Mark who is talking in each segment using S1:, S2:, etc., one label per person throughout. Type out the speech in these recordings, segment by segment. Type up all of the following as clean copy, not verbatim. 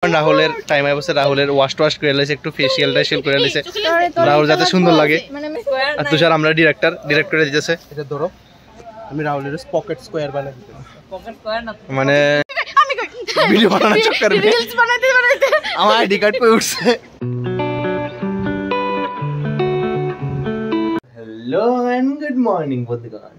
S1: রাহুলের টাইম আছে, রাহুলের ওয়াশ করে লাইছে, একটু ফেসিয়াল টাইশিয়াল করে লাইছে রাহুল যাতে সুন্দর লাগে। আর তুষার আমরা ডিরেক্টরে দিতেছে। এটা ধরো আমি রাহুলের পকেট স্কয়ার বানাই দিতে, পকেট স্কয়ার না মানে ভিডিও বানানোর চক্করে রিলস বানাইতে আমার আইডি কার্ড পে উঠছে। হ্যালো এন্ড গুড মর্নিং বন্ধুগণ,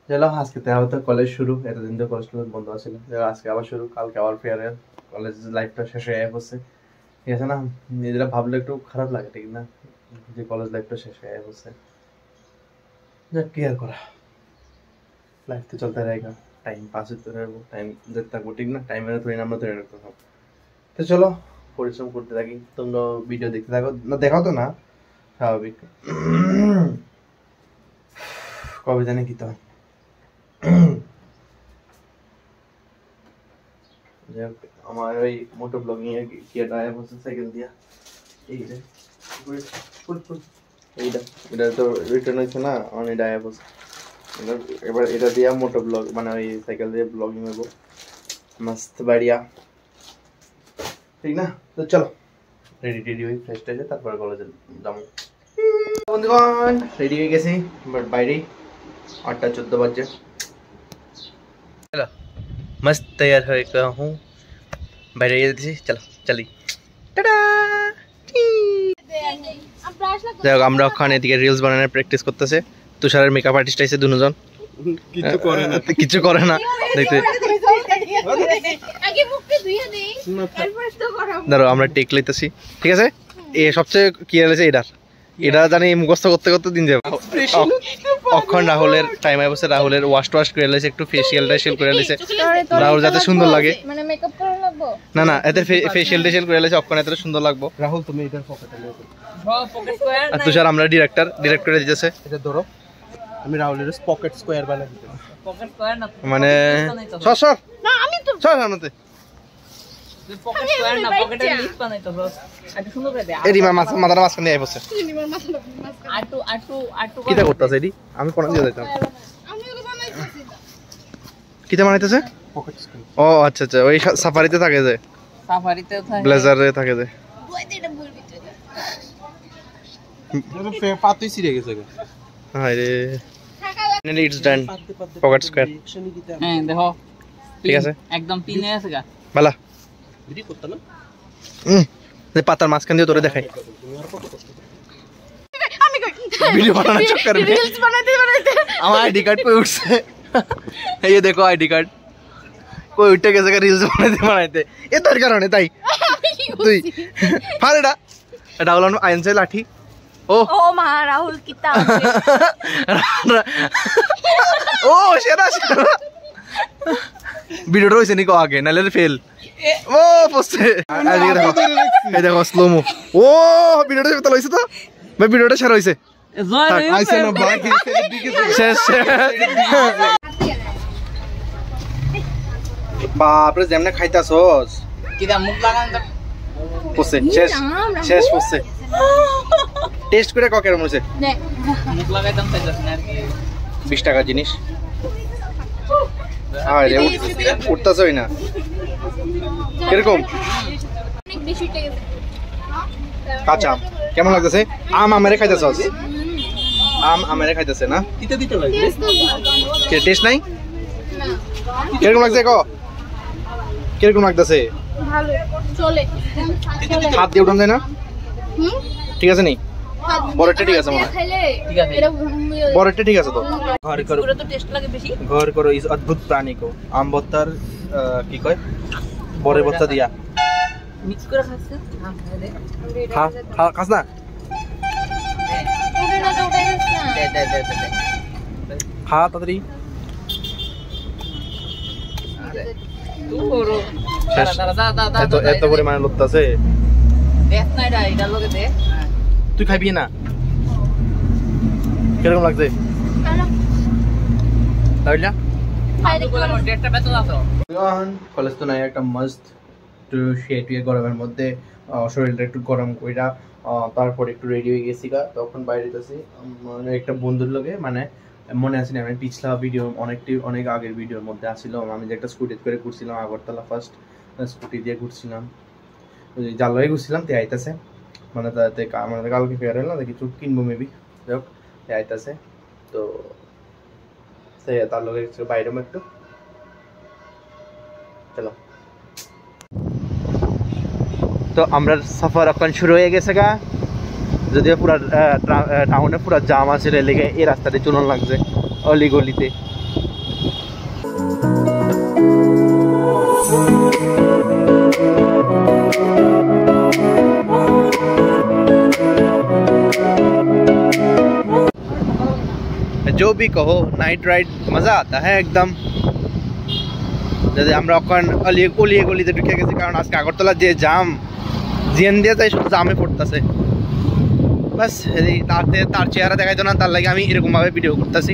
S1: চলো আজকে তো কলেজ শুরু, এতদিন তো কলেজ বন্ধ ছিল, আজকে আবার শুরু, কালকে আবার ফেয়ারওয়েল, কলেজ লাইফটা শেষ হয়ে গেছে, ঠিক আছে না? নিজেরা ভাবলে একটু খারাপ লাগে, ঠিক না, যে কলেজ লাইফটা শেষ হয়ে গেছে, যাক কি আর করা, লাইফ তো চলতে रहेगा, টাইম পাস হতে থাকবো, টাইম যেতে থাকবো, ঠিক না? টাইমের ধরে আমরা ধরে রাখতে থাকবো। তো চলো পরিশ্রম করতে থাকি, তোমরা ভিডিও দেখতে থাকো, না দেখাও তো না, স্বাভাবিক। কবে জানি কি তো আমার ওই মোটো ব্লগিং এর কি ডায়া বসে সাইকেল দিয়া, এই যে এটা তো রিটার্ন হয়েছে না, অনেক ডায়া বসে, এবার এটা দিয়া মোটো ব্লগ মানে ওই সাইকেল দিয়ে ব্লগিং হবো, মস্ত বাড়িয়া, ঠিক না? তো চলো রেডি হয়ে ফ্রেশ হয়ে তারপরে কলেজে যাবো। বন্ধুগণ রেডি হয়ে গেছি, বাট বাইরে 8:14 বাজে। चलो मस्त तैयार हो गया हूँ, बैठ गई, चलो चली टाटा। দেখো আমরা ওখানে এদিকে রিলস বানানোর প্র্যাকটিস করতেছে, তুষারের মেকআপ আর্টিস্ট আছে দুজন, কিছু করে না দেখতে। ধরো আমরা টেক লইতেছি, ঠিক আছে? এ সবচেয়ে কি হয়েছে এটা জানি মুখস্থ করতে করতে দিন যাবে। অক্ষণ রাহুলের টাইম আছে, রাহুলের ওয়াশ করে লাইছে, একটু ফেসিয়াল টাইশিয়াল করে লাইছে রাহুল যাতে সুন্দর লাগে, মানে মেকআপ করা লাগবে না এতে ফেসিয়াল টাইশিয়াল করে লাইছে, অক্ষণ এত সুন্দর লাগবে। রাহুল তুমি এটার পকেটে নিও, পকেট স্কয়ার। আর তুষার আমরা ডিরেক্টরে দিতেছে। এটা ধরো আমি রাহুলের পকেট স্কয়ার বানাই দিতে, পকেট স্কয়ার না মানে সর না, আমি তো সর নাতে পকেট স্কয়ার না, পকেটে লিপ বানাইতো বস, আরে সুন্দর করে দে। এডি মাথার মাঝখানে আই বসে, আটু কিটা করতেছে এডি? আমি কোন দিকে যাইতাম, আমি ওগুলো বানাইতেছি। কিটা বানাইতেছে? Pocket square. ও আচ্ছা আচ্ছা, ওই সাফারিতে থাকে, যে সাফারিতে থাকে, ব্লেজারে থাকে, যে বইতে এটা বলবি তুই এটা পাতুই ছিড়ে গেছে। হায় রে, finally it's done, pocket square. হ্যাঁ দেখো ঠিক আছে, একদম পিনে আছে গা বালা ভিডিও করতে না, যে পাতার মাঝখান দিয়ে তোরে দেখাই, আমি ভিডিও বানানোর চক্করে রিলস বানাইতে আমার আইডি কার্ড কই উঠছে। এই দেখো আইডি কার্ড কই উঠে গেছে, রিলস বানাইতে এ তোর কারণে, তাই তুই ফার এটা হলো আইনসে লাঠি। ও মা রাহুল কিতা ও সেরা ভিডিওটা হইছে নি কো আগে, নালে ফেল। ও পোস্টে আজকে দেখো, এই দেখো স্লোমো। ও ভিডিওটা তো লইছে, তো ভাই ভিডিওটা শেয়ার হইছে, আইছে না বাকি শেষ। বাপ রে যেমনে খাইতাছস, কিদা মুখ লাগান তো পোস্টে শেষ পোস্টে টেস্ট করে ককের মনে হইছে, মুখ লাগাইতাম চাইতাছ না আর কি, 20 টাকা জিনিস। আরে উঠতাছই না এরকম। কাঁচা কেমন লাগতেছে? আমেরে খাইতেছস? আমেরে খাইতেছে না, দিতে দিতে লাগে, টেস্ট নাই? কিরকম লাগছে কো, কিরকম লাগতেছে? ভালো চলে, হাত দিয়ে উঠান যায় না? ঠিক আছে নি, বড়টা ঠিক আছে মনে হয়, ঠিক আছে এটা বড়টা ঠিক আছে। তো ঘর করো, পুরো তো টেস্ট লাগে বেশি, ঘর করো ইস অদ্ভুত প্রাণী কো আম বত্তার কি কয় বড় বত্তা দিয়া মিক্স করে খাচ্ছে, খা খাস না, ওটা না তো ওটাই না, দে খা তাড়াতাড়ি। তুরো এত পরিমাণে লুটতাছে, দেখ না এটা লগে দে, তুই খাইবি না? কিরকম লাগছে? কলেজ তো নাই, একটা মাস্ট শুয়ে গরমের মধ্যে শরীরটা একটু গরম কইরা তারপর একটু রেডি হয়ে গেছি, তখন বাইরে গেছি মানে একটা বন্ধুর লগে, মানে মনে আছে না আমি পিছলা ভিডিও অনেক আগের ভিডিওর মধ্যে আসছিল, আমি যে একটা স্কুটি করে ঘুরছিলাম আগরতলা ফার্স্ট, স্কুটি দিয়ে ঘুরছিলাম, জাল লয়ে ঘুরছিলাম, তে আইতাছে মানে তাতে আমাদের কালকে ফেয়ার হলো না, কিছু কিনবো মেবি, যাই হোক তে আইতাছে। তো সে তার লগে বাইরে একটু চলো। তো আমরা সফর এখন শুরু হয়ে গেছে গা, যদিও পুরা টাউনে পুরা জাম আছে লেগে এই রাস্তাতে চলন লাগছে অলি গলিতে। जो भी कहो नाइट राइड मजा आता है एकदम। যদি আমরা এখন অলিয়ে গলিতে ঢুকে গেছি, কারণ আজকে আগরতলা যে জাম জিএন দিয়ে তাই শুধু জামে পড়তেছে। বাস তার চেহারা দেখাইতো না, তার লাগে আমি এরকম ভাবে ভিডিও করতেছি।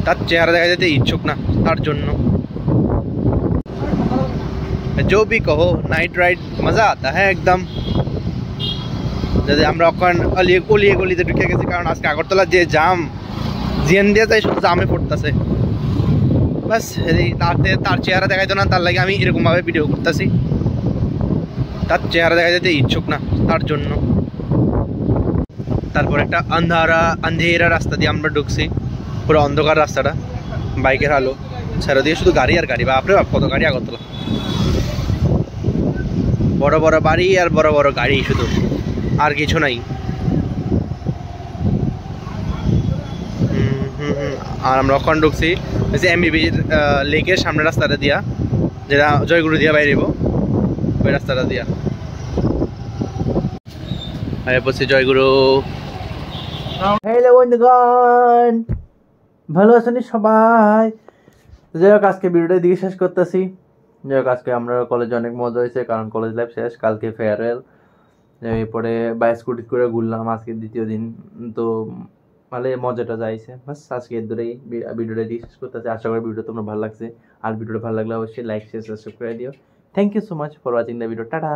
S1: তার চেহারা দেখা যেতে ইচ্ছুক না তার জন্য। जो भी कहो नाइट राइड मजा आता है एकदम। যদি আমরা এখন অলিয়ে গলিতে ঢুকে গেছি, কারণ আজকে আগরতলা যে জাম জিএন দিয়ে তাই শুধু জামে পড়তেছে। বাস তার চেহারা দেখাইতো না, তার লাগে আমি এরকম ভাবে ভিডিও করতেছি। তার চেহারা দেখা যেতে ইচ্ছুক না তার জন্য। তারপর একটা আন্ধেরা রাস্তা দিয়ে আমরা ঢুকছি, পুরো অন্ধকার রাস্তাটা, বাইকের আলো ছাড়া দিয়ে শুধু গাড়ি আর গাড়ি। বাপরে বাপ কত গাড়ি আগরতলা, বড় বড় বাড়ি আর বড় বড় গাড়ি শুধু, আর কিছু নাই। আর আমরা ওখান ঢুকছি যে এমবিবি লেকের সামনে রাস্তাটা দিয়া, যেটা জয়গুরু দিয়া বাইরেব, ওই রাস্তাটা দিয়া বলছি জয়গুরু। হ্যালো বন্ধুগণ, ভালো আছেন সবাই? যাই হোক আজকে ভিডিওটা দিকে শেষ করতেছি। যাই হোক আজকে আমরা কলেজে অনেক মজা হয়েছে, কারণ কলেজ লাইফ শেষ, কালকে ফেয়ারওয়েল। এরপরে বাই স্কুটি করে ঘুরলাম আজকে দ্বিতীয় দিন, তো মানে মজাটা যাইছে। বাস আজকে এর ধরেই ভিডিওটা দিয়ে শেষ করতেছি। আশা করি ভিডিও তোমরা ভালো লাগছে, আর ভিডিওটা ভালো লাগলে অবশ্যই লাইক শেয়ার সাবস্ক্রাইব করে দিও। Thank you so much for watching the video. Tata.